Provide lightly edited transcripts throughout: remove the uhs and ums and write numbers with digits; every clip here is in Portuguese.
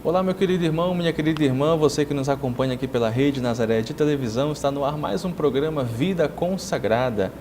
Olá, meu querido irmão, minha querida irmã, você que nos acompanha aqui pela Rede Nazaré de Televisão, está no ar mais um programa Vida Consagrada.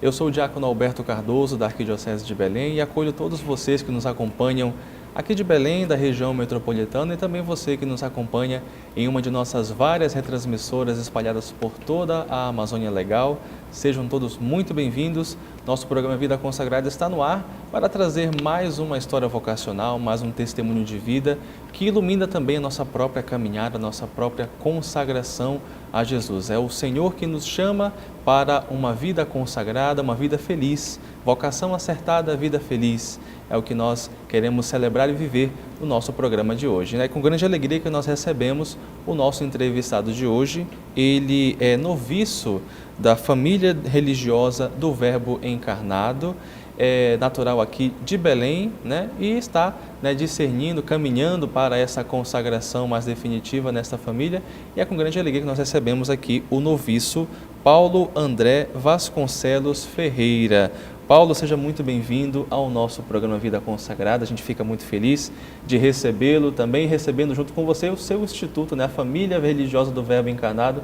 Eu sou o diácono Alberto Cardoso, da Arquidiocese de Belém, e acolho todos vocês que nos acompanham aqui de Belém, da região metropolitana, e também você que nos acompanha em uma de nossas várias retransmissoras espalhadas por toda a Amazônia Legal. Sejam todos muito bem-vindos. Nosso programa Vida Consagrada está no ar para trazer mais uma história vocacional, mais um testemunho de vida que ilumina também a nossa própria caminhada, a nossa própria consagração a Jesus. É o Senhor que nos chama para uma vida consagrada, uma vida feliz, vocação acertada, vida feliz. É o que nós queremos celebrar e viver no nosso programa de hoje. É com grande alegria que nós recebemos o nosso entrevistado de hoje. Ele é noviço da família religiosa do Verbo encarnado, é natural aqui de Belém, e está discernindo, caminhando para essa consagração mais definitiva nesta família. E é com grande alegria que nós recebemos aqui o noviço Paulo André Vasconcelos Ferreira. Paulo, seja muito bem-vindo ao nosso programa Vida Consagrada. A gente fica muito feliz de recebê-lo, também recebendo junto com você o seu instituto, a família religiosa do Verbo encarnado,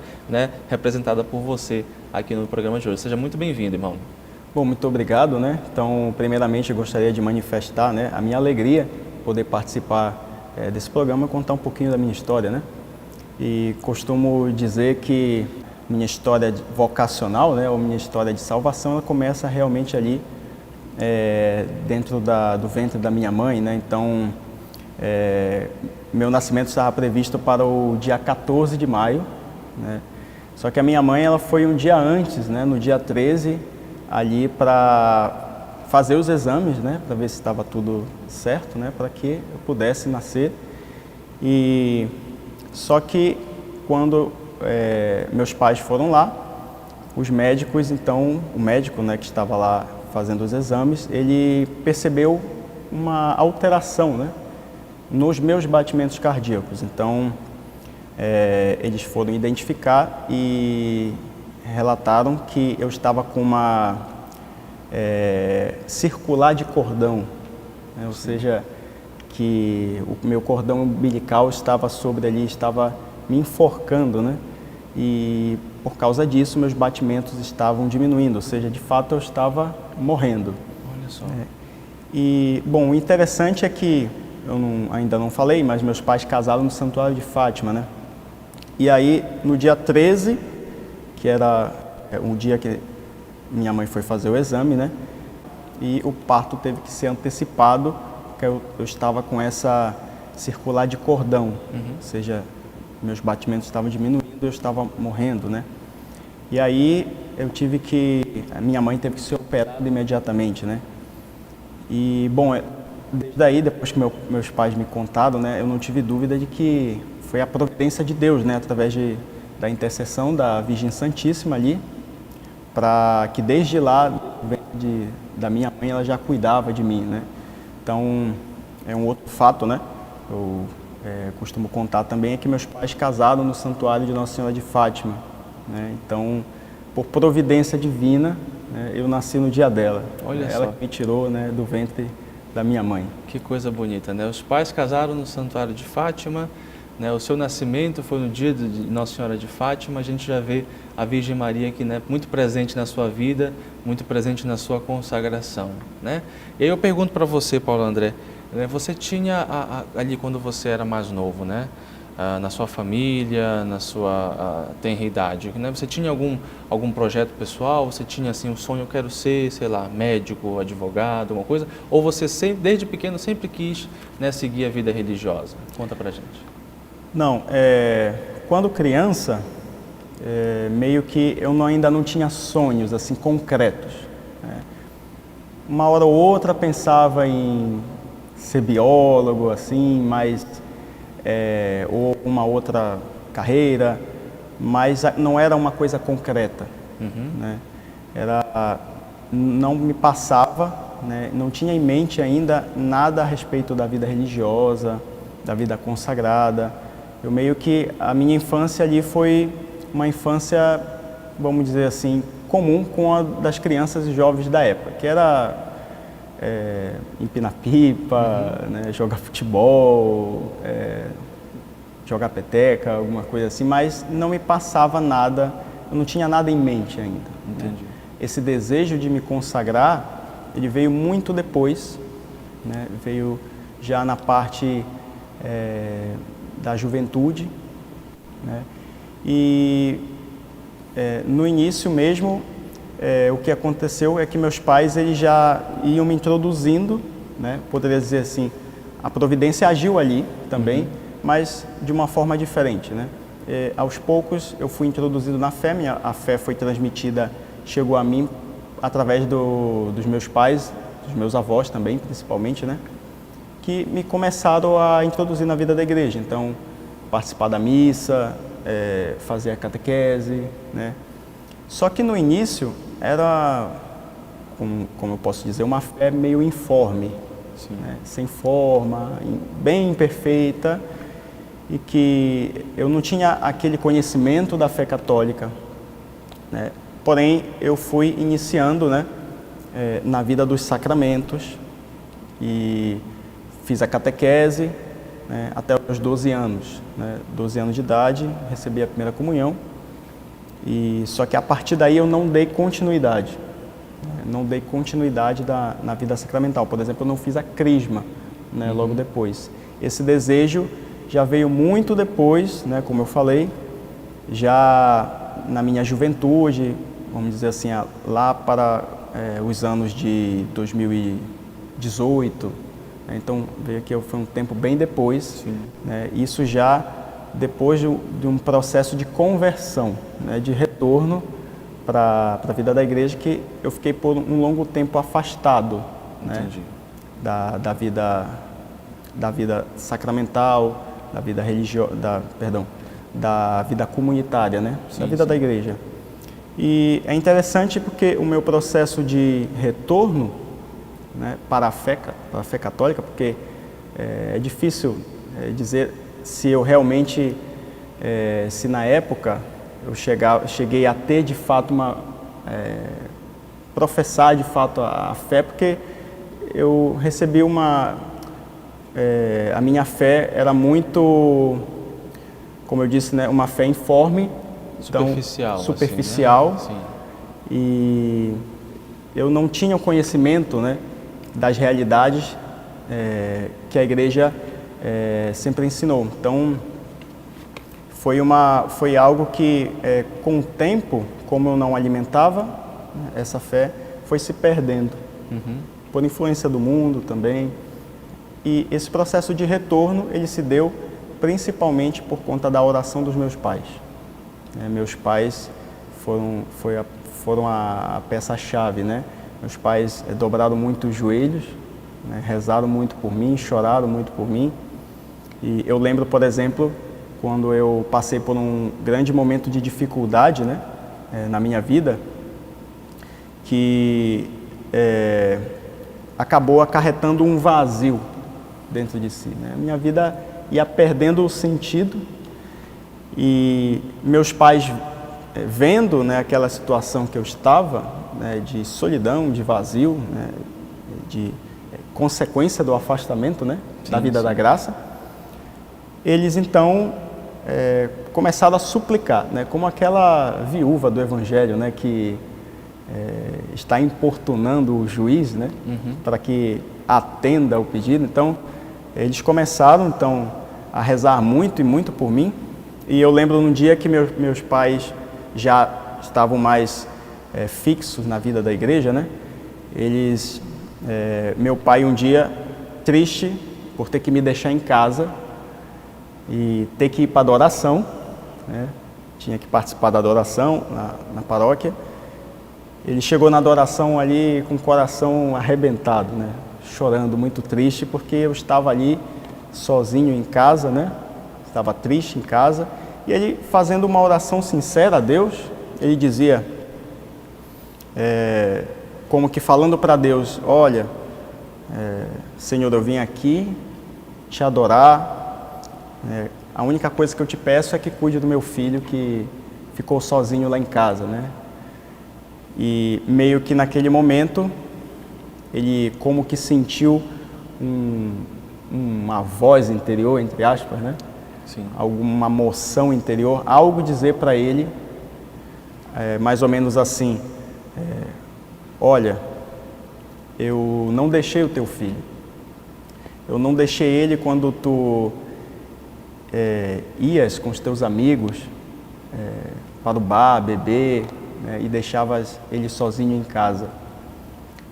representada por você aqui no programa de hoje. Seja muito bem-vindo, irmão. Bom, muito obrigado, Então, primeiramente, eu gostaria de manifestar, a minha alegria poder participar desse programa e contar um pouquinho da minha história, E costumo dizer que minha história vocacional, ou minha história de salvação, ela começa realmente ali dentro do ventre da minha mãe, Então, meu nascimento estava previsto para o dia 14 de maio, Só que a minha mãe, ela foi um dia antes, no dia 13, ali para fazer os exames, para ver se estava tudo certo, para que eu pudesse nascer. E só que quando meus pais foram lá, os médicos, então, o médico, que estava lá fazendo os exames, ele percebeu uma alteração, nos meus batimentos cardíacos. Então, eles foram identificar e relataram que eu estava com uma circular de cordão, ou seja, que o meu cordão umbilical estava sobre ali, estava me enforcando, E por causa disso meus batimentos estavam diminuindo, ou seja, de fato eu estava morrendo. Olha só. E, bom, o interessante é que, ainda não falei, mas meus pais casaram no Santuário de Fátima, E aí, no dia 13, que era um dia que minha mãe foi fazer o exame, E o parto teve que ser antecipado, porque eu estava com essa circular de cordão, ou seja, meus batimentos estavam diminuindo, eu estava morrendo, E aí a minha mãe teve que ser operada imediatamente, E, bom, desde aí, depois que meus pais me contaram, eu não tive dúvida de que foi a providência de Deus, através da intercessão da Virgem Santíssima ali, para que desde lá, da minha mãe, ela já cuidava de mim, Então, é um outro fato, Eu costumo contar também, é que meus pais casaram no Santuário de Nossa Senhora de Fátima, Então, por providência divina, eu nasci no dia dela. Olha ela só. que me tirou, do ventre da minha mãe. Que coisa bonita, Os pais casaram no Santuário de Fátima, O seu nascimento foi no dia de Nossa Senhora de Fátima. A gente já vê a Virgem Maria aqui, muito presente na sua vida, muito presente na sua consagração, E aí eu pergunto para você, Paulo André, você tinha ali quando você era mais novo, na sua família, na sua tenra idade, Você tinha algum projeto pessoal? Você tinha assim um sonho, eu quero ser, sei lá, médico, advogado, alguma coisa? Ou você sempre, desde pequeno sempre quis seguir a vida religiosa? Conta pra gente. Não, quando criança, meio que eu ainda não tinha sonhos assim concretos. Uma hora ou outra pensava em ser biólogo, assim, mas ou uma outra carreira, mas não era uma coisa concreta, não me passava, não tinha em mente ainda nada a respeito da vida religiosa, da vida consagrada. Eu meio que a minha infância ali foi uma infância, vamos dizer assim, comum com a das crianças e jovens da época, que era empinar pipa, né, jogar futebol, jogar peteca, alguma coisa assim, mas não me passava nada, eu não tinha nada em mente ainda. Entendi. Né? Esse desejo de me consagrar, ele veio muito depois, né? Veio já na parte da juventude, né? E no início mesmo, o que aconteceu é que meus pais eles já iam me introduzindo, né? Poderia dizer assim, a providência agiu ali também, mas de uma forma diferente, né? Aos poucos eu fui introduzido na fé, a fé foi transmitida, chegou a mim através dos meus pais, dos meus avós também, principalmente, né? Que me começaram a introduzir na vida da igreja. Então, participar da missa, fazer a catequese, né? Só que no início era, como eu posso dizer, uma fé meio informe, né? Sem forma, bem imperfeita, e que eu não tinha aquele conhecimento da fé católica, né? Porém, eu fui iniciando, né, na vida dos sacramentos e fiz a catequese, né, até os 12 anos. Né, 12 anos de idade, recebi a primeira comunhão, só que a partir daí eu não dei continuidade. Não dei continuidade na vida sacramental. Por exemplo, eu não fiz a crisma, né, logo depois. Esse desejo já veio muito depois, né, como eu falei, já na minha juventude, vamos dizer assim, lá para os anos de 2018, né, então veio que foi um tempo bem depois, né, isso já depois de um processo de conversão, né, de retorno para a vida da igreja, que eu fiquei por um longo tempo afastado, né, da vida sacramental, da vida religiosa, da vida comunitária, né, da vida da igreja. E é interessante porque o meu processo de retorno, né, para a fé católica, porque é difícil dizer se eu realmente, se na época eu cheguei a ter de fato professar de fato a fé, porque eu recebi a minha fé era muito, como eu disse, né, uma fé informe, superficial, assim, né? E eu não tinha o conhecimento, né, das realidades que a igreja sempre ensinou. Então, foi algo que, com o tempo, como eu não alimentava, né, essa fé, foi se perdendo, por influência do mundo também. E esse processo de retorno, ele se deu principalmente por conta da oração dos meus pais. Meus pais foram a peça-chave, né? Meus pais dobraram muito os joelhos, né? Rezaram muito por mim, choraram muito por mim. E eu lembro, por exemplo, quando eu passei por um grande momento de dificuldade, né, na minha vida, que acabou acarretando um vazio dentro de si, né? Minha vida ia perdendo o sentido e meus pais, vendo, né, aquela situação que eu estava, né, de solidão, de vazio, né, de consequência do afastamento, né, da vida da graça, eles então começaram a suplicar, né, como aquela viúva do Evangelho, né, que está importunando o juiz, né, para que atenda o pedido. Então, eles começaram então a rezar muito e muito por mim. E eu lembro num dia que meus pais já estavam mais fixos na vida da igreja, né? Meu pai um dia, triste por ter que me deixar em casa e ter que ir para a adoração, né? Tinha que participar da adoração na paróquia. Ele chegou na adoração ali com o coração arrebentado, né? Chorando, muito triste, porque eu estava ali sozinho em casa, né? Estava triste em casa, e ele, fazendo uma oração sincera a Deus, ele dizia, como que falando para Deus: olha, Senhor, eu vim aqui te adorar, a única coisa que eu te peço é que cuide do meu filho que ficou sozinho lá em casa, né? E meio que naquele momento ele como que sentiu uma voz interior, entre aspas, né? Sim. Alguma moção interior, algo dizer para ele, mais ou menos assim, olha, eu não deixei o teu filho, eu não deixei ele quando tu ias com os teus amigos para o bar, beber, né, e deixavas ele sozinho em casa.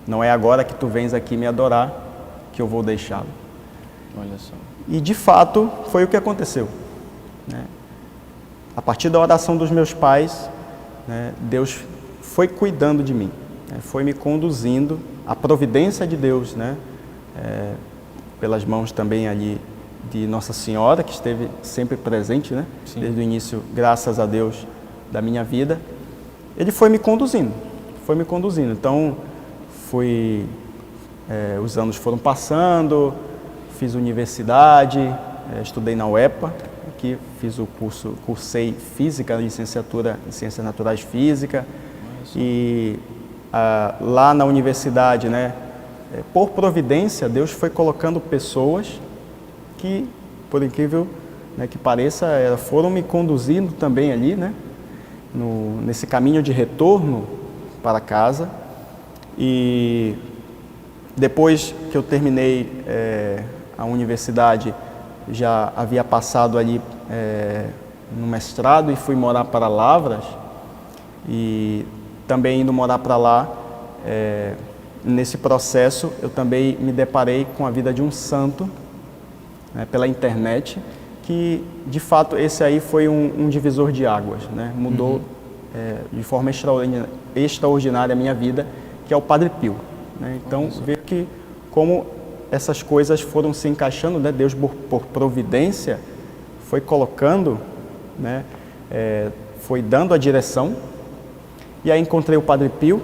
Não é agora que tu vens aqui me adorar que eu vou deixá-lo. Olha só. E de fato foi o que aconteceu, né? A partir da oração dos meus pais, né, Deus foi cuidando de mim, né, foi me conduzindo, a providência de Deus, né, pelas mãos também ali de Nossa Senhora, que esteve sempre presente, né, desde o início, graças a Deus, da minha vida. Ele foi me conduzindo. Então, os anos foram passando, fiz universidade, estudei na UEPA, aqui fiz o cursei Física, licenciatura em Ciências Naturais Física, e lá na universidade, né, por providência, Deus foi colocando pessoas que, por incrível, né, que pareça, foram me conduzindo também ali, né, nesse caminho de retorno para casa. E depois que eu terminei a universidade, já havia passado ali no mestrado e fui morar para Lavras, e também indo morar para lá, nesse processo eu também me deparei com a vida de um santo, né, pela internet, que de fato esse aí foi um divisor de águas, né? Mudou de forma extraordinária a minha vida, que é o Padre Pio, né? Então vejo que como essas coisas foram se encaixando, né? Deus por providência foi colocando, né? Foi dando a direção, e aí encontrei o Padre Pio,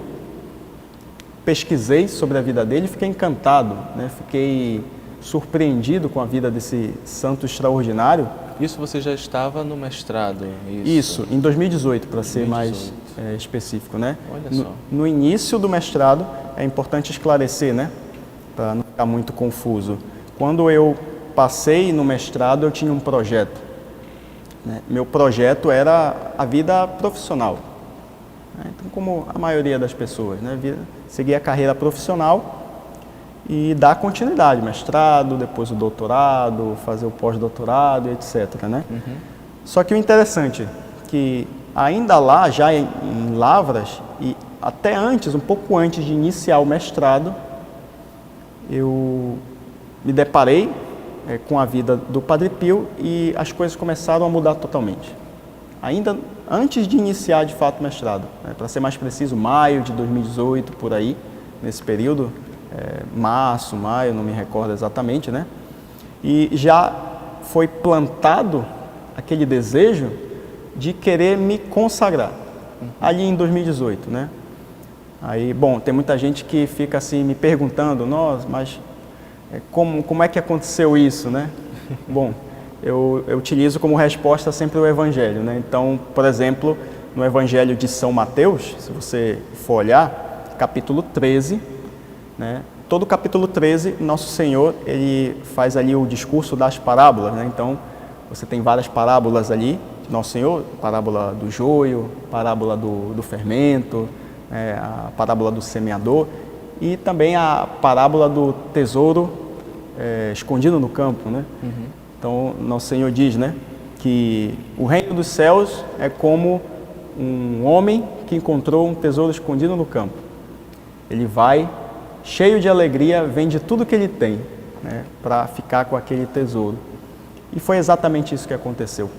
pesquisei sobre a vida dele, fiquei encantado, né? Fiquei surpreendido com a vida desse santo extraordinário. Isso você já estava no mestrado? Isso, em 2018, para ser mais específico, né? Olha só. No início do mestrado, é importante esclarecer, né? Para não ficar muito confuso. Quando eu passei no mestrado, eu tinha um projeto, né? Meu projeto era a vida profissional. Então, como a maioria das pessoas, né? Seguir a carreira profissional e dar continuidade, mestrado, depois o doutorado, fazer o pós-doutorado, etc, né? Só que o interessante é que ainda lá, já em Lavras, e até antes, um pouco antes de iniciar o mestrado, eu me deparei com a vida do Padre Pio e as coisas começaram a mudar totalmente. Ainda antes de iniciar de fato o mestrado, né? Para ser mais preciso, maio de 2018, por aí, nesse período, março, maio, não me recordo exatamente, né? E já foi plantado aquele desejo de querer me consagrar, ali em 2018, né? Aí, bom, tem muita gente que fica assim me perguntando, nossa, mas como é que aconteceu isso, né? Bom, eu utilizo como resposta sempre o Evangelho, né? Então, por exemplo, no Evangelho de São Mateus, se você for olhar, capítulo 13, né? Todo o capítulo 13, Nosso Senhor, ele faz ali o discurso das parábolas, né? Então, você tem várias parábolas ali, Nosso Senhor, parábola do joio, parábola do fermento, a parábola do semeador e também a parábola do tesouro escondido no campo, né? Então, Nosso Senhor diz, né, que o reino dos céus é como um homem que encontrou um tesouro escondido no campo. Ele vai, cheio de alegria, vende tudo que ele tem, né, para ficar com aquele tesouro. E foi exatamente isso que aconteceu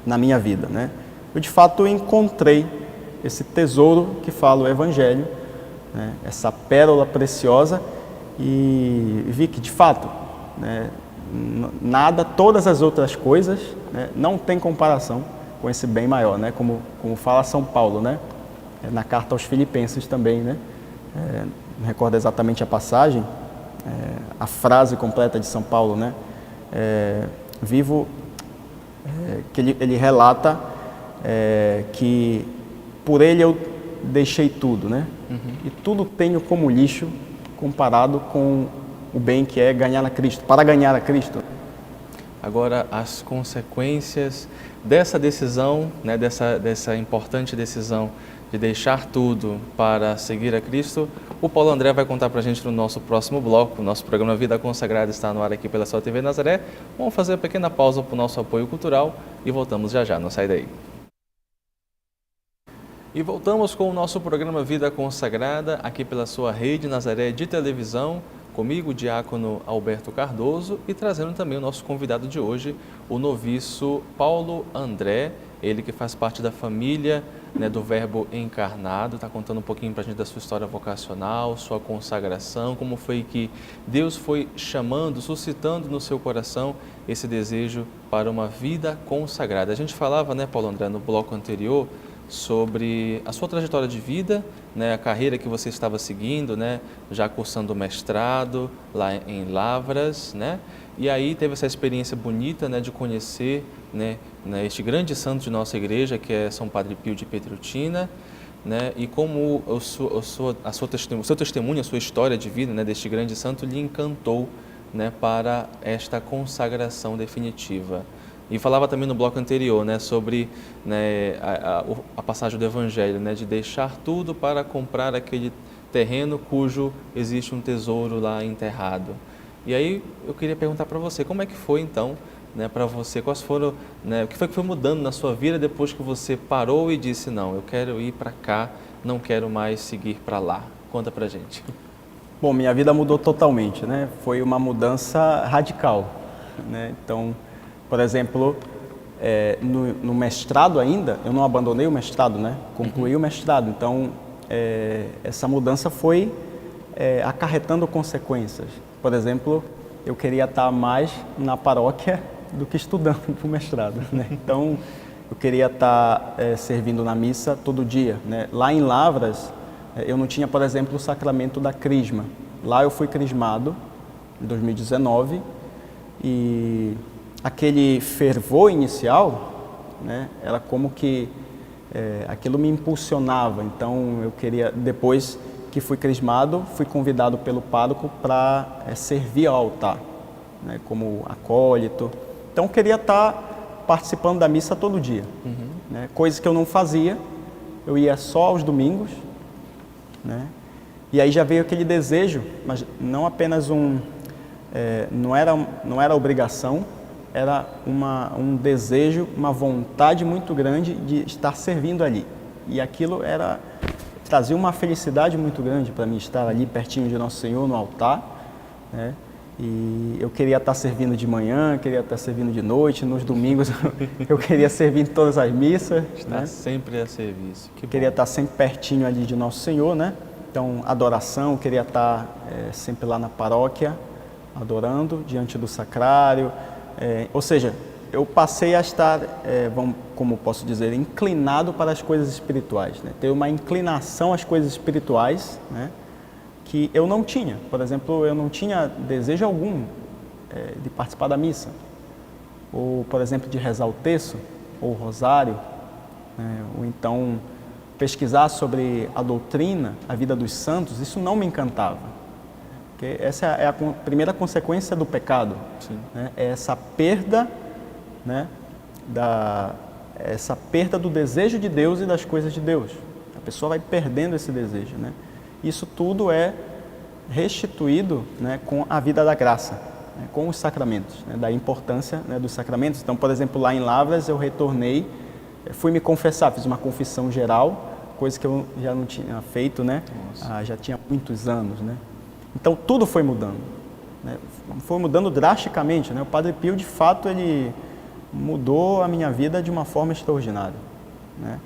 na minha vida, né? Eu, de fato, encontrei esse tesouro que fala o Evangelho, né, essa pérola preciosa, e vi que, de fato, né, todas as outras coisas, né, não tem comparação com esse bem maior, né, como fala São Paulo, né, na carta aos Filipenses também, né, não recordo exatamente a passagem, a frase completa de São Paulo, né, que ele relata que por ele eu deixei tudo, né, e tudo tenho como lixo comparado com o bem que é ganhar a Cristo, para ganhar a Cristo. Agora, as consequências dessa decisão, né, dessa importante decisão de deixar tudo para seguir a Cristo, o Paulo André vai contar para a gente no nosso próximo bloco. O nosso programa Vida Consagrada está no ar aqui pela sua TV Nazaré. Vamos fazer uma pequena pausa para o nosso apoio cultural e voltamos já já, não sai daí. E voltamos com o nosso programa Vida Consagrada, aqui pela sua Rede Nazaré de televisão, comigo, o diácono Alberto Cardoso, e trazendo também o nosso convidado de hoje, o noviço Paulo André, ele que faz parte da família, né, do Verbo encarnado, está contando um pouquinho para a gente da sua história vocacional, sua consagração, como foi que Deus foi chamando, suscitando no seu coração esse desejo para uma vida consagrada. A gente falava, né, Paulo André, no bloco anterior, sobre a sua trajetória de vida, né, a carreira que você estava seguindo, né, já cursando o mestrado lá em Lavras, né, e aí teve essa experiência bonita, né, de conhecer, né, este grande santo de nossa igreja, que é São Padre Pio de Pietreutina, né, e como o seu testemunho, a sua história de vida, né, deste grande santo lhe encantou, né, para esta consagração definitiva. E falava também no bloco anterior, né, sobre, né, a passagem do Evangelho, né, de deixar tudo para comprar aquele terreno cujo existe um tesouro lá enterrado. E aí eu queria perguntar para você, como é que foi então, né, para você, quais foram, né, o que foi mudando na sua vida depois que você parou e disse, não, eu quero ir para cá, não quero mais seguir para lá? Conta para a gente. Bom, minha vida mudou totalmente, né? Foi uma mudança radical, né? Então, por exemplo, no mestrado ainda, eu não abandonei o mestrado, né? Concluí o mestrado, então essa mudança foi acarretando consequências. Por exemplo, eu queria estar mais na paróquia do que estudando para o mestrado, né? Então, eu queria estar servindo na missa todo dia, né? Lá em Lavras, eu não tinha, por exemplo, o sacramento da crisma. Lá eu fui crismado em 2019 e aquele fervor inicial, né, era como que aquilo me impulsionava. Então eu queria, depois que fui crismado, fui convidado pelo pároco para servir ao altar, né, como acólito. Então eu queria estar participando da missa todo dia, né, coisas que eu não fazia. Eu ia só aos domingos, né, e aí já veio aquele desejo, mas não apenas não era obrigação, era um desejo, uma vontade muito grande de estar servindo ali. E aquilo trazia uma felicidade muito grande para mim, estar ali pertinho de Nosso Senhor, no altar, né? E eu queria estar servindo de manhã, queria estar servindo de noite, nos domingos eu queria servir em todas as missas. Estar, né, sempre a serviço. Que queria estar sempre pertinho ali de Nosso Senhor, né? Então, adoração, queria estar sempre lá na paróquia, adorando diante do sacrário. Ou seja, eu passei a estar, como posso dizer, inclinado para as coisas espirituais, né? Ter uma inclinação às coisas espirituais, né, que eu não tinha. Por exemplo, eu não tinha desejo algum de participar da missa, ou, por exemplo, de rezar o terço, ou o rosário, né, ou então pesquisar sobre a doutrina, a vida dos santos. Isso não me encantava. Porque essa é a primeira consequência do pecado, né? É essa perda, né, essa perda do desejo de Deus e das coisas de Deus. A pessoa vai perdendo esse desejo, né? Isso tudo é restituído, né, com a vida da graça, né, com os sacramentos, né, da importância, né, dos sacramentos. Então, por exemplo, lá em Lavras eu retornei, fui me confessar, fiz uma confissão geral, coisa que eu já não tinha feito, né? Já tinha muitos anos, né? Então, tudo foi mudando, né? Foi mudando drasticamente, né? O Padre Pio, de fato, ele mudou a minha vida de uma forma extraordinária, né?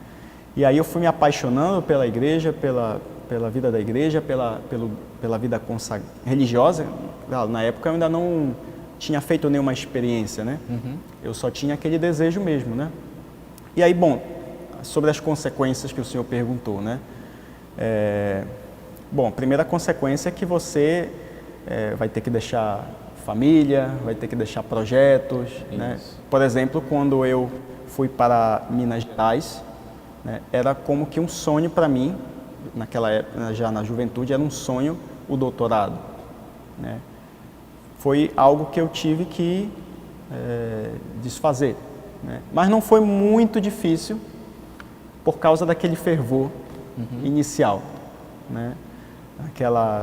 E aí eu fui me apaixonando pela igreja, pela vida da igreja, pela vida religiosa. Na época eu ainda não tinha feito nenhuma experiência, né? Eu só tinha aquele desejo mesmo, né? E aí, bom, sobre as consequências que o senhor perguntou, né? Bom, a primeira consequência é que você vai ter que deixar família, vai ter que deixar projetos, né? Por exemplo, quando eu fui para Minas Gerais, né, era como que um sonho para mim, naquela época, já na juventude, era um sonho o doutorado, né? Foi algo que eu tive que desfazer, né? Mas não foi muito difícil por causa daquele fervor inicial, né?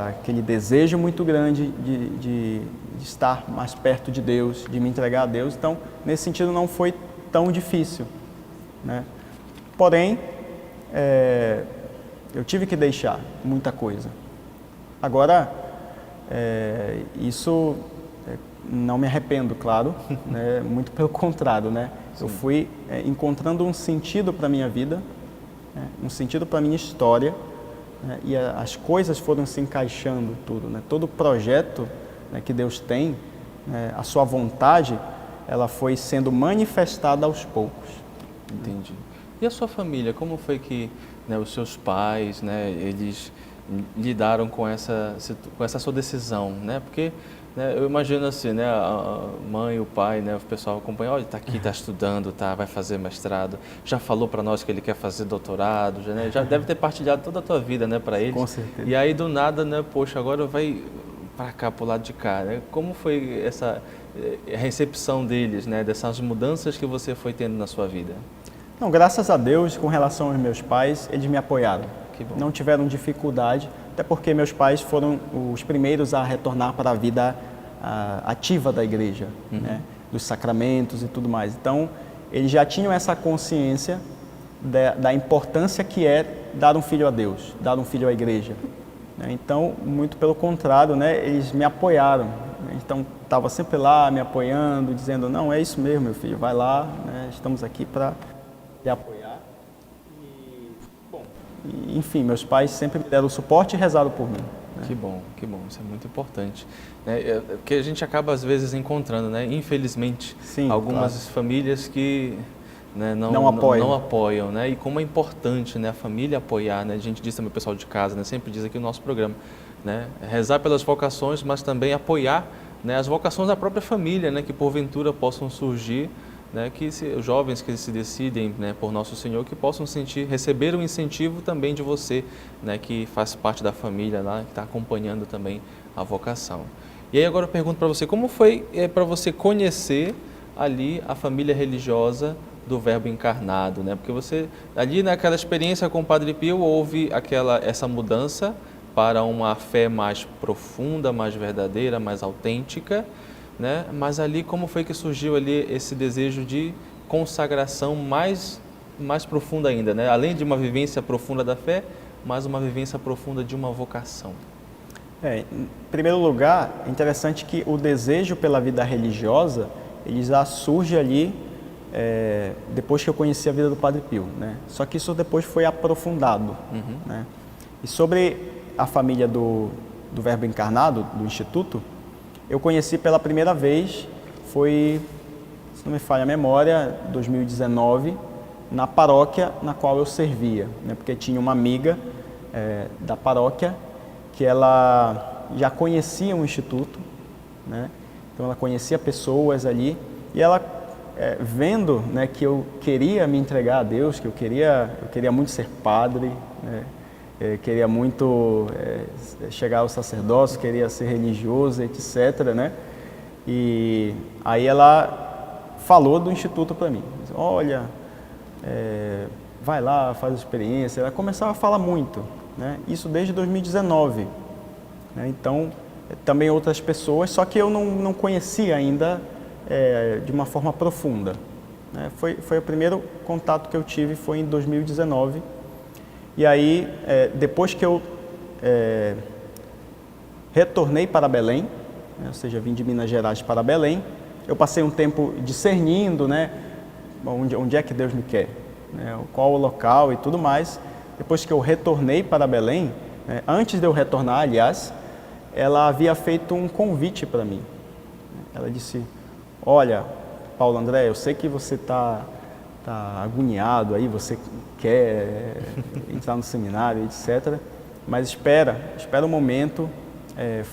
Aquele desejo muito grande de estar mais perto de Deus, de me entregar a Deus. Então, nesse sentido, não foi tão difícil, né? Porém, eu tive que deixar muita coisa. Agora, isso não me arrependo, claro, né? Muito pelo contrário, né? Sim. Eu fui encontrando um sentido para a minha vida, né? Um sentido para a minha história, né? E as coisas foram se encaixando tudo, né? Todo o projeto, né, que Deus tem, né, a sua vontade, ela foi sendo manifestada aos poucos. Entendi. E a sua família, como foi que, né, os seus pais, né, eles lidaram com essa sua decisão, né? Porque, né, eu imagino assim, né, a mãe, o pai, né, o pessoal acompanha, olha, está aqui, está estudando, vai fazer mestrado, já falou para nós que ele quer fazer doutorado, já deve ter partilhado toda a tua vida, né, para eles. Com certeza. E aí do nada, né, poxa, agora vai para cá, para o lado de cá, né? Como foi essa recepção deles, né, dessas mudanças que você foi tendo na sua vida? Não, graças a Deus, com relação aos meus pais, eles me apoiaram. Que bom. Não tiveram dificuldade, até porque meus pais foram os primeiros a retornar para a vida ativa da igreja, né? Dos sacramentos e tudo mais. Então, eles já tinham essa consciência da importância que é dar um filho a Deus, dar um filho à igreja. Então, muito pelo contrário, né? Eles me apoiaram. Então, estava sempre lá me apoiando, dizendo, não, é isso mesmo, meu filho, vai lá, né? Estamos aqui para te apoiar. Enfim, meus pais sempre me deram suporte e rezaram por mim. Né? Que bom, isso é muito importante. Né? Porque a gente acaba às vezes encontrando, né? Infelizmente, sim, algumas claro. Famílias que, né, não apoiam, né? E como é importante, né, a família apoiar, né? A gente diz também, o pessoal de casa, né, sempre diz aqui no nosso programa, né, rezar pelas vocações, mas também apoiar, né, as vocações da própria família, né, que porventura possam surgir, né, que os jovens que se decidem, né, por Nosso Senhor, que possam receber um incentivo também de você, né, que faz parte da família lá, que está acompanhando também a vocação. E aí agora eu pergunto para você, como foi para você conhecer ali a família religiosa do Verbo encarnado, né? Porque você, ali naquela experiência com o Padre Pio, houve essa mudança para uma fé mais profunda, mais verdadeira, mais autêntica, né? Mas ali, como foi que surgiu ali esse desejo de consagração mais profunda ainda, né? Além de uma vivência profunda da fé, mas uma vivência profunda de uma vocação. Em primeiro lugar, é interessante que o desejo pela vida religiosa, ele já surge ali depois que eu conheci a vida do Padre Pio, né? Só que isso depois foi aprofundado, né? E sobre a família do Verbo encarnado, do Instituto, eu conheci pela primeira vez, foi, se não me falha a memória, 2019, na paróquia na qual eu servia, né? Porque tinha uma amiga da paróquia que ela já conhecia o Instituto, né? Então ela conhecia pessoas ali e ela, vendo, né, que eu queria me entregar a Deus, que eu queria muito ser padre, né? Queria muito chegar ao sacerdócio, queria ser religioso, etc., né? E aí ela falou do Instituto para mim. Olha, vai lá, faz a experiência. Ela começava a falar muito, né? Isso desde 2019. Né? Então, também outras pessoas, só que eu não conhecia ainda de uma forma profunda. Né? Foi o primeiro contato que eu tive, foi em 2019. E aí, depois que eu retornei para Belém, né, ou seja, vim de Minas Gerais para Belém, eu passei um tempo discernindo, né, onde é que Deus me quer, né, qual o local e tudo mais. Depois que eu retornei para Belém, né, antes de eu retornar, aliás, ela havia feito um convite para mim. Ela disse, olha, Paulo André, eu sei que você está agoniado aí, você quer entrar no seminário, etc. Mas espera um momento,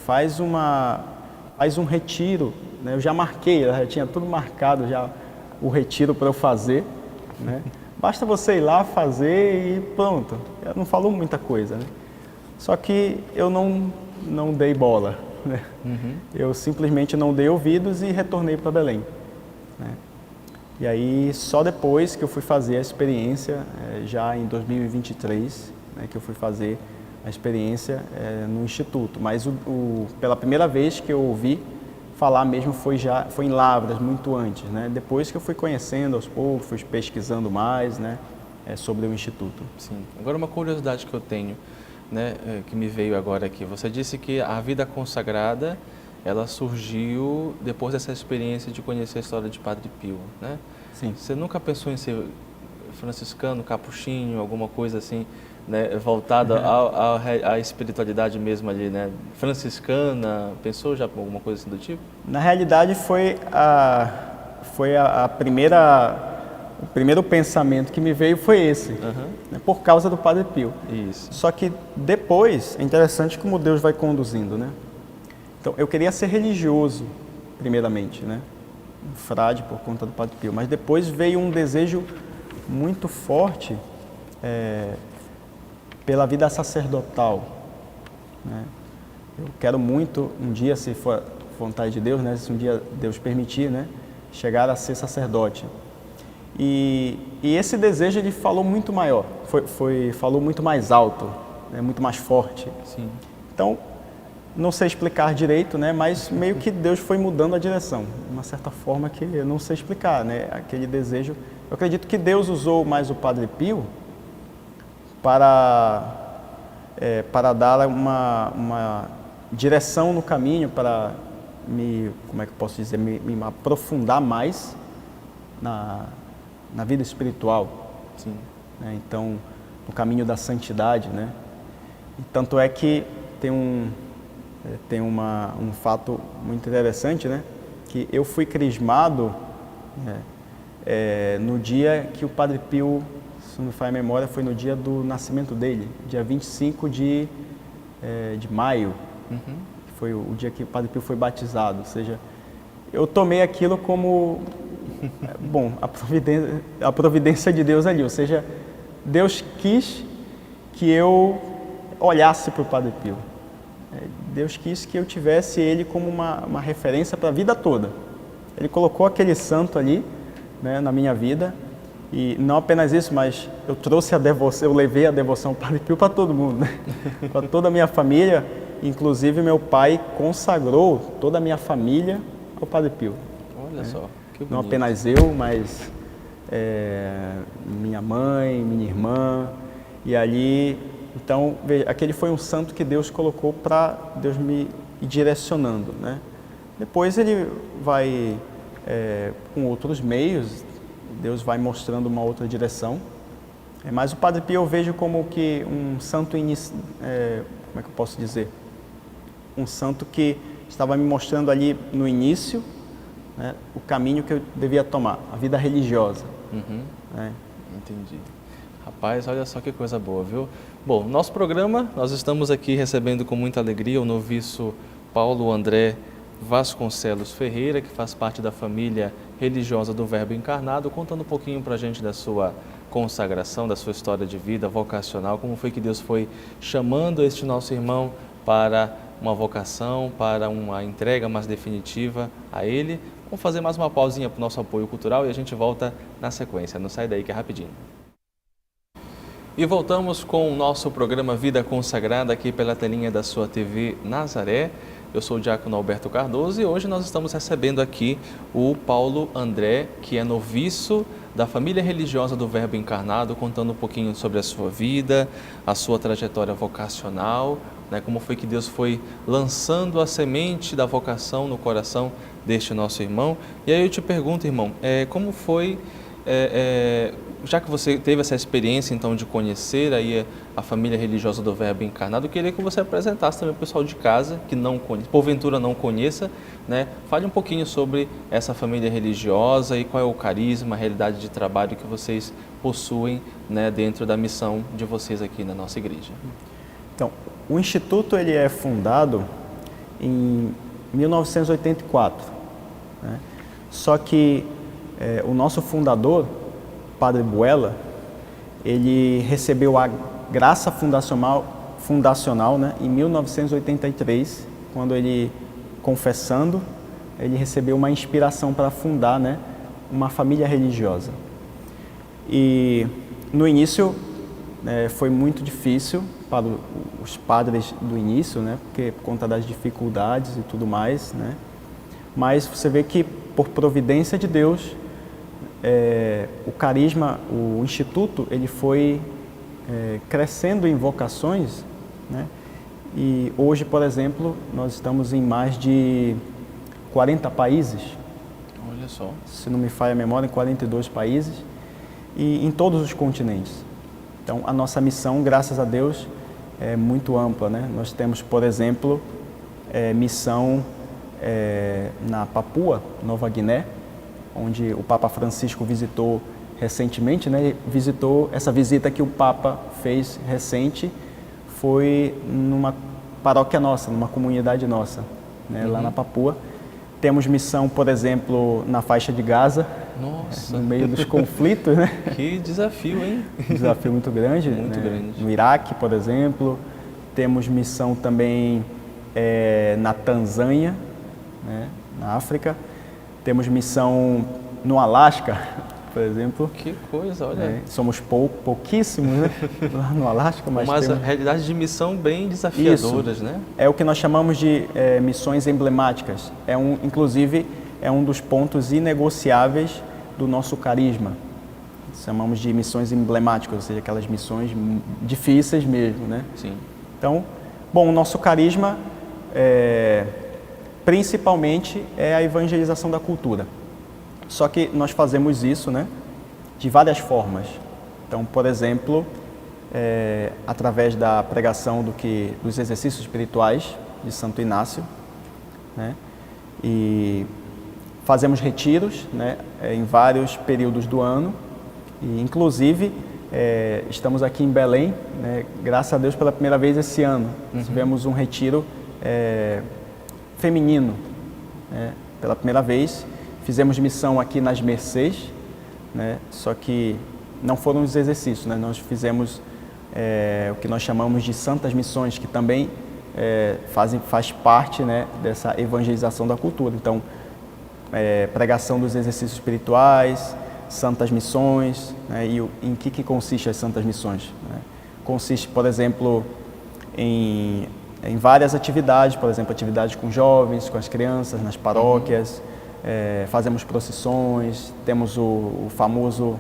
faz um retiro, né? Eu já marquei, já tinha tudo marcado, já o retiro para eu fazer, né? Basta você ir lá fazer e pronto. Ela não falou muita coisa, né? Só que eu não dei bola, né? Eu simplesmente não dei ouvidos e retornei para Belém, né? E aí, só depois que eu fui fazer a experiência, já em 2023, né, que eu fui fazer a experiência no Instituto. Mas pela primeira vez que eu ouvi falar mesmo foi em Lavras, muito antes, né? Depois que eu fui conhecendo aos poucos, fui pesquisando mais, né, sobre o Instituto. Sim. Agora, uma curiosidade que eu tenho, né, que me veio agora aqui. Você disse que a vida consagrada, ela surgiu depois dessa experiência de conhecer a história de Padre Pio, né? Sim. Você nunca pensou em ser franciscano, capuchinho, alguma coisa assim, né, voltada à espiritualidade mesmo ali, né? Franciscana, pensou já alguma coisa assim do tipo? Na realidade, foi a o primeiro pensamento que me veio foi esse, né, por causa do Padre Pio. Isso. Só que depois, é interessante como Deus vai conduzindo, né? Então, eu queria ser religioso, primeiramente, né? Um frade por conta do Padre Pio. Mas depois veio um desejo muito forte pela vida sacerdotal, né? Eu quero muito, um dia, se for vontade de Deus, né? Se um dia Deus permitir, né? Chegar a ser sacerdote. E esse desejo, ele falou muito maior, falou muito mais alto, né? Muito mais forte. Sim. Então, não sei explicar direito, né? Mas meio que Deus foi mudando a direção, de uma certa forma que eu não sei explicar, né? Aquele desejo. Eu acredito que Deus usou mais o Padre Pio para dar uma direção no caminho, para como é que eu posso dizer, me aprofundar mais na vida espiritual. Sim. Né? Então, no caminho da santidade, né? E tanto é que tem um fato muito interessante, né? Que eu fui crismado no dia que o Padre Pio, se não me falha a memória, foi no dia do nascimento dele, dia 25 de maio, que foi o dia que o Padre Pio foi batizado. Ou seja, eu tomei aquilo como, bom, a providência de Deus ali. Ou seja, Deus quis que eu olhasse para o Padre Pio. Deus quis que eu tivesse ele como uma referência para a vida toda. Ele colocou aquele santo ali, né, na minha vida, e não apenas isso, mas eu trouxe a devoção, eu levei a devoção ao Padre Pio para todo mundo, né? Para toda a minha família, inclusive meu pai consagrou toda a minha família ao Padre Pio. Olha só, que bonito. Não apenas eu, mas minha mãe, minha irmã, e ali. Então, veja, aquele foi um santo que Deus colocou para Deus me ir direcionando, né? Depois ele vai, com outros meios, Deus vai mostrando uma outra direção. Mas o Padre Pio eu vejo como que um santo, como é que eu posso dizer? Um santo que estava me mostrando ali no início, né, o caminho que eu devia tomar, a vida religiosa. Né? Entendi. Rapaz, olha só que coisa boa, viu? Bom, nosso programa, nós estamos aqui recebendo com muita alegria o noviço Paulo André Vasconcelos Ferreira, que faz parte da família religiosa do Verbo Encarnado, contando um pouquinho para a gente da sua consagração, da sua história de vida vocacional, como foi que Deus foi chamando este nosso irmão para uma vocação, para uma entrega mais definitiva a Ele. Vamos fazer mais uma pausinha para o nosso apoio cultural e a gente volta na sequência. Não sai daí que é rapidinho. E voltamos com o nosso programa Vida Consagrada aqui pela telinha da sua TV Nazaré. Eu sou o diácono Alberto Cardoso e hoje nós estamos recebendo aqui o Paulo André, que é noviço da família religiosa do Verbo Encarnado, contando um pouquinho sobre a sua vida, a sua trajetória vocacional, né, como foi que Deus foi lançando a semente da vocação no coração deste nosso irmão. E aí eu te pergunto, irmão, como foi... já que você teve essa experiência então de conhecer aí a família religiosa do Verbo Encarnado, eu queria que você apresentasse também o pessoal de casa que não conhece, porventura não conheça, né? Fale um pouquinho sobre essa família religiosa e qual é o carisma, a realidade de trabalho que vocês possuem, né, dentro da missão de vocês aqui na nossa igreja. Então, o Instituto ele é fundado em 1984, né? Só que o nosso fundador, Padre Buela, ele recebeu a graça fundacional fundacional, né, em 1983, quando ele, confessando, ele recebeu uma inspiração para fundar, né, uma família religiosa. E no início foi muito difícil para os padres do início, né, porque por conta das dificuldades e tudo mais, né, mas você vê que por providência de Deus, o carisma, o instituto, ele foi crescendo em vocações, né, e hoje, por exemplo, nós estamos em mais de 40 países. Olha só. Se não me falha a memória, em 42 países e em todos os continentes. Então, a nossa missão, graças a Deus, é muito ampla, né? Nós temos, por exemplo, missão na Papua Nova Guiné, onde o Papa Francisco visitou recentemente, né? Visitou, essa visita que o Papa fez recente foi numa paróquia nossa, numa comunidade nossa, né? Lá na Papua. Temos missão, por exemplo, na faixa de Gaza, Nossa. no meio dos conflitos, né? Que desafio, hein? Desafio muito grande. Muito né? grande. No Iraque, por exemplo. Temos missão também na Tanzânia, né? Na África. Temos missão no Alasca, por exemplo. Que coisa, olha. Somos pouquíssimos, né? Lá no Alasca, mas a temos... realidade de missão bem desafiadoras, né? É o que nós chamamos de missões emblemáticas. Inclusive, é um dos pontos inegociáveis do nosso carisma. Chamamos de missões emblemáticas, ou seja, aquelas missões difíceis mesmo, né? Sim. Então, bom, o nosso carisma, principalmente, é a evangelização da cultura. Só que nós fazemos isso, né, de várias formas. Então, por exemplo, através da pregação dos exercícios espirituais de Santo Inácio, né, e fazemos retiros, né, em vários períodos do ano, e inclusive estamos aqui em Belém, né, graças a Deus pela primeira vez esse ano. Tivemos um retiro feminino, né, pela primeira vez. Fizemos missão aqui nas Mercês, né, só que não foram os exercícios, né, nós fizemos o que nós chamamos de santas missões, que também faz parte, né, dessa evangelização da cultura. Então, pregação dos exercícios espirituais, santas missões, né, e em que consiste as santas missões? Né? Consiste, por exemplo, em várias atividades, por exemplo, atividades com jovens, com as crianças, nas paróquias, fazemos procissões, temos o famoso,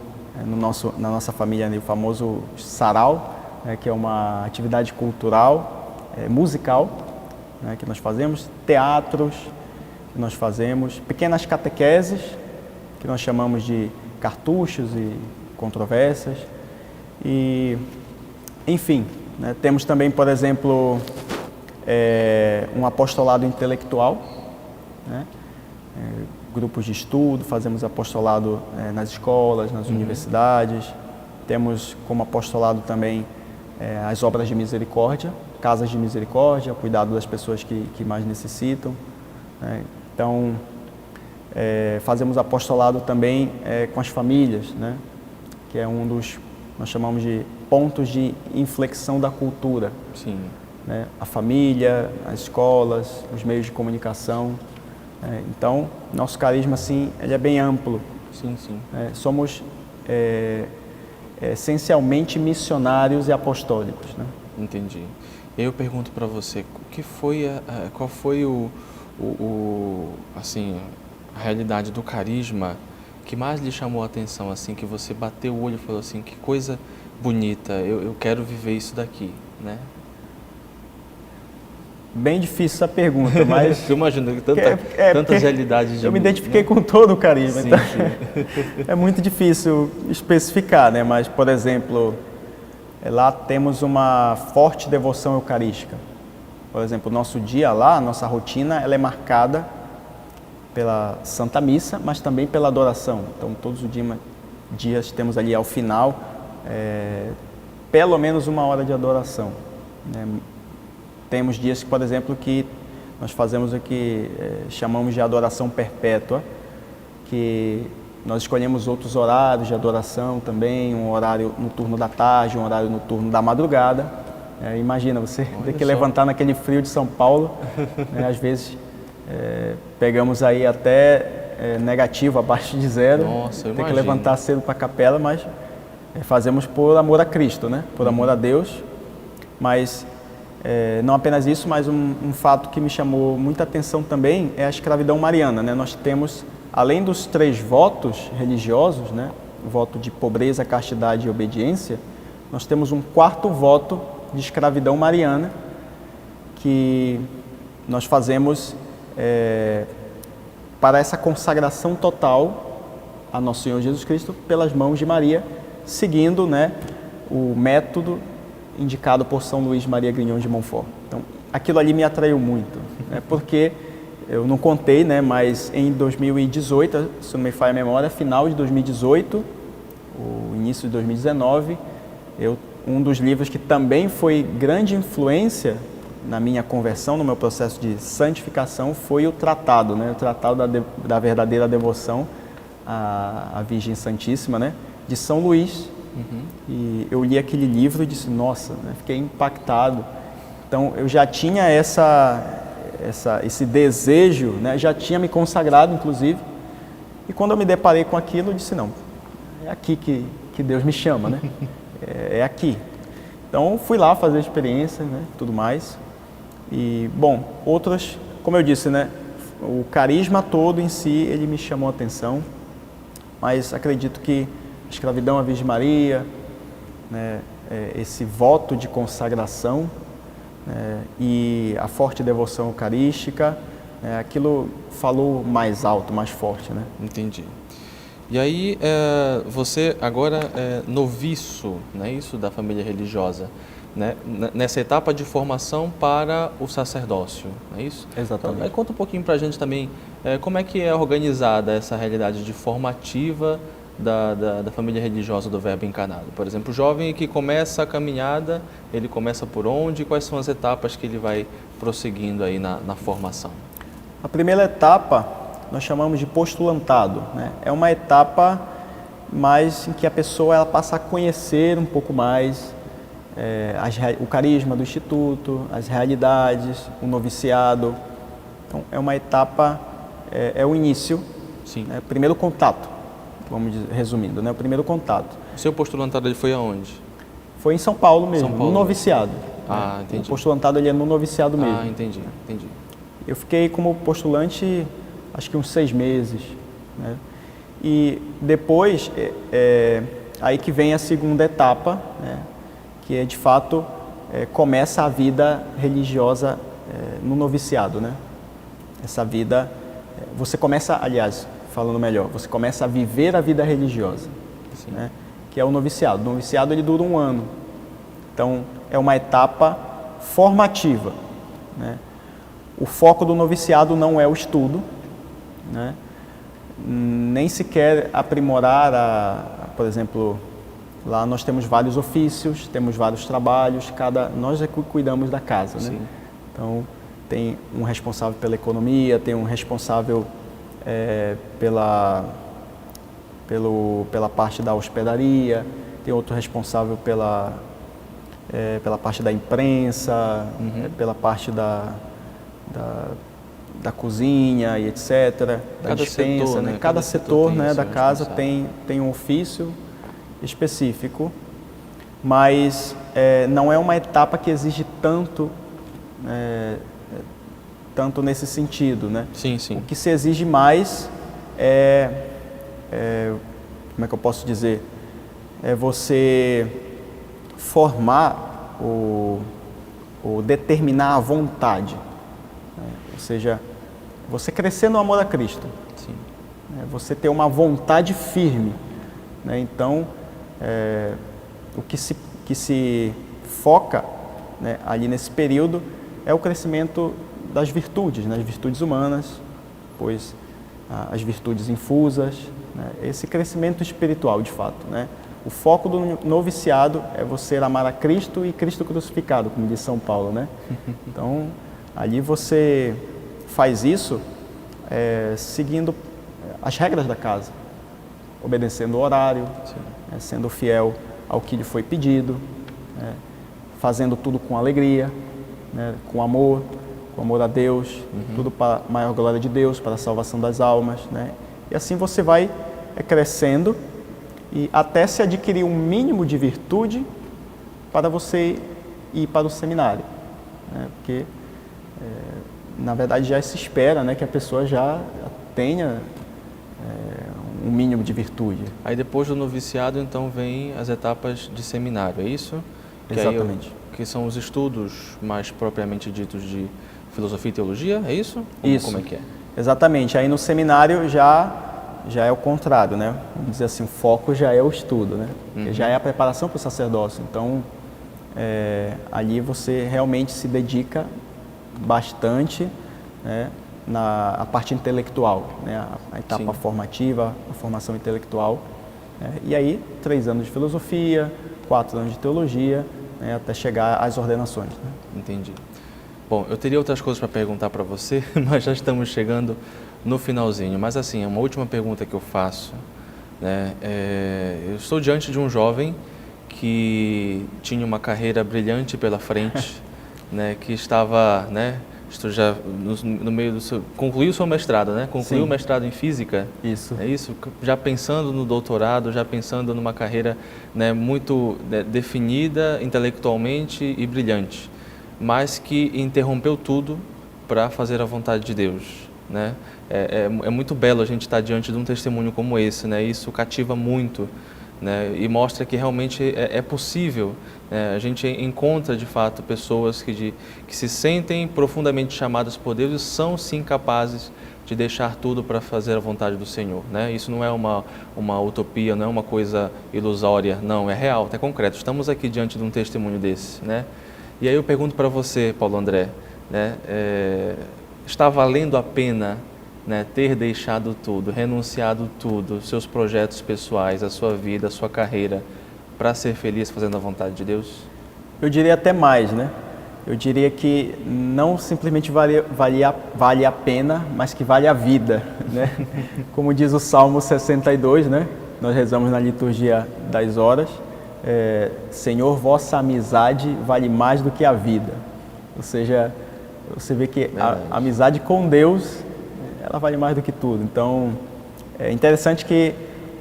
na nossa família, o famoso sarau, que é uma atividade cultural, musical, né, que nós fazemos, teatros que nós fazemos, pequenas catequeses, que nós chamamos de cartuchos e controvérsias, e, enfim, né, temos também, por exemplo, um apostolado intelectual, né, grupos de estudo, fazemos apostolado nas escolas, nas universidades, temos como apostolado também as obras de misericórdia, casas de misericórdia, cuidado das pessoas que mais necessitam, né? Então, fazemos apostolado também com as famílias, né? Que é um dos, nós chamamos de pontos de inflexão da cultura. Sim. Né? A família, as escolas, os meios de comunicação. Então, nosso carisma, assim, ele é bem amplo. Sim, sim. Somos essencialmente missionários e apostólicos, né? Entendi. Eu pergunto para você, qual foi assim, a realidade do carisma que mais lhe chamou a atenção, assim, que você bateu o olho e falou assim, que coisa bonita, eu quero viver isso daqui, né? Bem difícil essa pergunta, mas... Eu imagino tantas realidades de... Eu me identifiquei com todo o carisma, sim, então sim. é muito difícil especificar, né? Mas, por exemplo, lá temos uma forte devoção eucarística. Por exemplo, o nosso dia lá, a nossa rotina, ela é marcada pela Santa Missa, mas também pela adoração. Então, todos os dias temos ali ao final, pelo menos 1 hora de adoração, né? Temos dias, por exemplo, que nós fazemos o que chamamos de adoração perpétua, que nós escolhemos outros horários de adoração também, um horário no turno da tarde, um horário no turno da madrugada, Imagina, você Olha ter que só. levantar naquele frio de São Paulo, né? Às vezes pegamos aí até negativo, abaixo de zero. Nossa, eu ter que imagino. levantar cedo para a capela, mas fazemos por amor a Cristo, né? Por amor a Deus. Mas não apenas isso, mas um fato que me chamou muita atenção também é a escravidão mariana, né? Nós temos, além dos 3 votos religiosos, né? O voto de pobreza, castidade e obediência, nós temos um 4º voto de escravidão mariana que nós fazemos para essa consagração total a Nosso Senhor Jesus Cristo pelas mãos de Maria, seguindo, né, o método indicado por São Luís Maria Grignion de Montfort. Então, aquilo ali me atraiu muito, né, porque eu não contei, né, mas em 2018, se não me falha a memória, final de 2018, o início de 2019, um dos livros que também foi grande influência na minha conversão, no meu processo de santificação, foi o Tratado, né, o Tratado da Verdadeira Devoção à Virgem Santíssima, né, de São Luís. E eu li aquele livro e disse, nossa, né, fiquei impactado. Então, eu já tinha esse desejo, né, já tinha me consagrado, inclusive, e quando eu me deparei com aquilo, eu disse, não, é aqui que Deus me chama, né? É aqui. Então, fui lá fazer a experiência, né, tudo mais. E, bom, outras, como eu disse, né, o carisma todo em si, ele me chamou a atenção, mas acredito que a escravidão à Virgem Maria, né, esse voto de consagração, e a forte devoção eucarística, aquilo falou mais alto, mais forte, né? Entendi. E aí, você agora é noviço, né, isso da família religiosa, né, nessa etapa de formação para o sacerdócio, não é isso? Exatamente. Então, conta um pouquinho para a gente também como é que é organizada essa realidade de formativa da família religiosa do Verbo Encarnado. Por exemplo, o jovem que começa a caminhada, ele começa por onde? Quais são as etapas que ele vai prosseguindo aí na formação? A primeira etapa nós chamamos de postulantado, né? É uma etapa mais em que a pessoa ela passa a conhecer um pouco mais o carisma do Instituto, as realidades, o noviciado. Então, é uma etapa, é o início, Sim. Né? Primeiro contato, vamos dizer, resumindo, né? O primeiro contato. O seu postulantado ele foi aonde? Foi em São Paulo mesmo, São Paulo. no noviciado. Ah, né? entendi. O postulantado ele é no noviciado mesmo. Ah, entendi. Eu fiquei como postulante, acho que uns 6 meses, né? E depois, aí que vem a segunda etapa, né? Que é de fato, começa a vida religiosa no noviciado, né? Essa vida, você começa, aliás, falando melhor, você começa a viver a vida religiosa, né? Que é o noviciado. O noviciado ele dura 1 ano, então é uma etapa formativa, né? O foco do noviciado não é o estudo, né? Nem sequer aprimorar, por exemplo, lá nós temos vários ofícios, temos vários trabalhos, nós é que cuidamos da casa, né? Então, tem um responsável pela economia, tem um responsável pela parte da hospedaria, tem outro responsável pela parte da imprensa, pela parte da cozinha e etc., da dispensa, setor, né? Cada setor, né, da casa responsável. tem um ofício específico, mas não é uma etapa que exige tanto nesse sentido, né? Sim, sim. O que se exige mais como é que eu posso dizer? É você formar ou determinar a vontade, né? Ou seja, você crescer no amor a Cristo. Sim. Você ter uma vontade firme, né? Então, o que se foca, né, ali nesse período é o crescimento das virtudes, né? As virtudes humanas, pois as virtudes infusas, né? Esse crescimento espiritual, de fato, né? O foco do noviciado é você amar a Cristo e Cristo crucificado, como diz São Paulo, né? Então, ali você faz isso seguindo as regras da casa, obedecendo o horário, sendo fiel ao que lhe foi pedido, fazendo tudo com alegria, né, com amor a Deus, tudo para a maior glória de Deus, para a salvação das almas, né? E assim você vai crescendo e até se adquirir um mínimo de virtude para você ir para o seminário, né? Porque, na verdade, já se espera, né, que a pessoa já tenha um mínimo de virtude. Aí depois do noviciado, então, vem as etapas de seminário, é isso? Exatamente. Que são os estudos mais propriamente ditos de filosofia e teologia, é isso? Isso. Como é que é? Exatamente. Aí no seminário já é o contrário, né? Vamos dizer assim, o foco já é o estudo, né? Já é a preparação para o sacerdócio. Então, ali você realmente se dedica bastante, né, na parte intelectual, né? A etapa formativa, a formação intelectual. E aí, 3 anos de filosofia, 4 anos de teologia, né, até chegar às ordenações. Né? Entendi. Bom, eu teria outras coisas para perguntar para você, mas já estamos chegando no finalzinho. Mas assim, uma última pergunta que eu faço, né? Eu estou diante de um jovem que tinha uma carreira brilhante pela frente, né? Que estava, né? Estou já no meio do seu... Concluiu o seu mestrado, né? Concluiu Sim. o mestrado em física. Isso. É isso? Já pensando no doutorado, já pensando numa carreira, né, muito definida intelectualmente e brilhante, mas que interrompeu tudo para fazer a vontade de Deus, né? É muito belo a gente estar diante de um testemunho como esse, né? Isso cativa muito, né? E mostra que realmente é possível, né? A gente encontra de fato pessoas que se sentem profundamente chamadas por Deus e são sim capazes de deixar tudo para fazer a vontade do Senhor, né? Isso não é uma utopia, não é uma coisa ilusória, não, é real, é concreto. Estamos aqui diante de um testemunho desse, né? E aí eu pergunto para você, Paulo André, né, está valendo a pena, né, ter deixado tudo, renunciado tudo, seus projetos pessoais, a sua vida, a sua carreira, para ser feliz fazendo a vontade de Deus? Eu diria até mais, né? Eu diria que não simplesmente vale a pena, mas que vale a vida, né? Como diz o Salmo 62, né? Nós rezamos na liturgia das horas, Senhor, vossa amizade vale mais do que a vida. Ou seja, você vê que a amizade com Deus, ela vale mais do que tudo. Então, é interessante que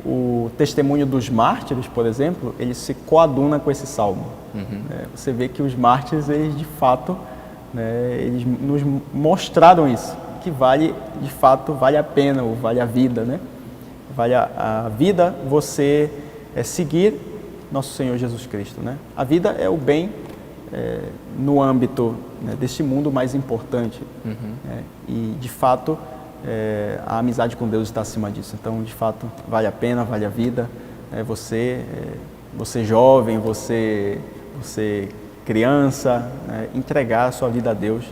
o testemunho dos mártires, por exemplo, ele se coaduna com esse salmo. Você vê que os mártires, eles de fato, né, eles nos mostraram isso, que vale, de fato, vale a pena, ou vale a vida, né? Vale a vida você seguir nosso Senhor Jesus Cristo, né? A vida é o bem no âmbito, né, deste mundo mais importante, e de fato a amizade com Deus está acima disso. Então, de fato, vale a pena, vale a vida. Você jovem, você criança, né, entregar a sua vida a Deus,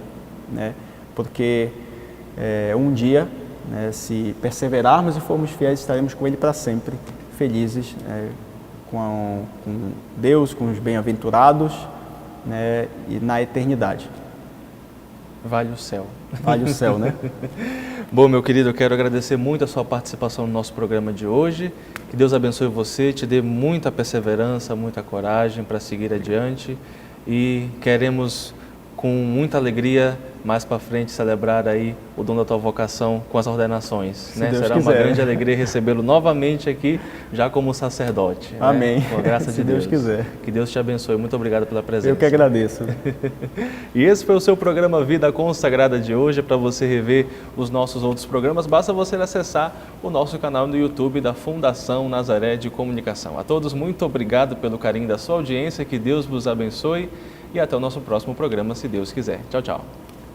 né? Porque um dia, né, se perseverarmos e formos fiéis, estaremos com Ele para sempre, felizes, com Deus, com os bem-aventurados, né, e na eternidade. Vale o céu. Vale o céu, né? Bom, meu querido, eu quero agradecer muito a sua participação no nosso programa de hoje. Que Deus abençoe você, te dê muita perseverança, muita coragem para seguir adiante. E queremos, com muita alegria, mais para frente, celebrar aí o dom da tua vocação com as ordenações, né? Deus Será quiser. uma grande alegria recebê-lo novamente aqui, já como sacerdote. Amém. Né? Com a graça de Se Deus Deus. quiser. Que Deus te abençoe. Muito obrigado pela presença. Eu que agradeço. E esse foi o seu programa Vida Consagrada de hoje. Para você rever os nossos outros programas, basta você acessar o nosso canal no YouTube da Fundação Nazaré de Comunicação. A todos, muito obrigado pelo carinho da sua audiência, que Deus vos abençoe e até o nosso próximo programa, se Deus quiser. Tchau, tchau.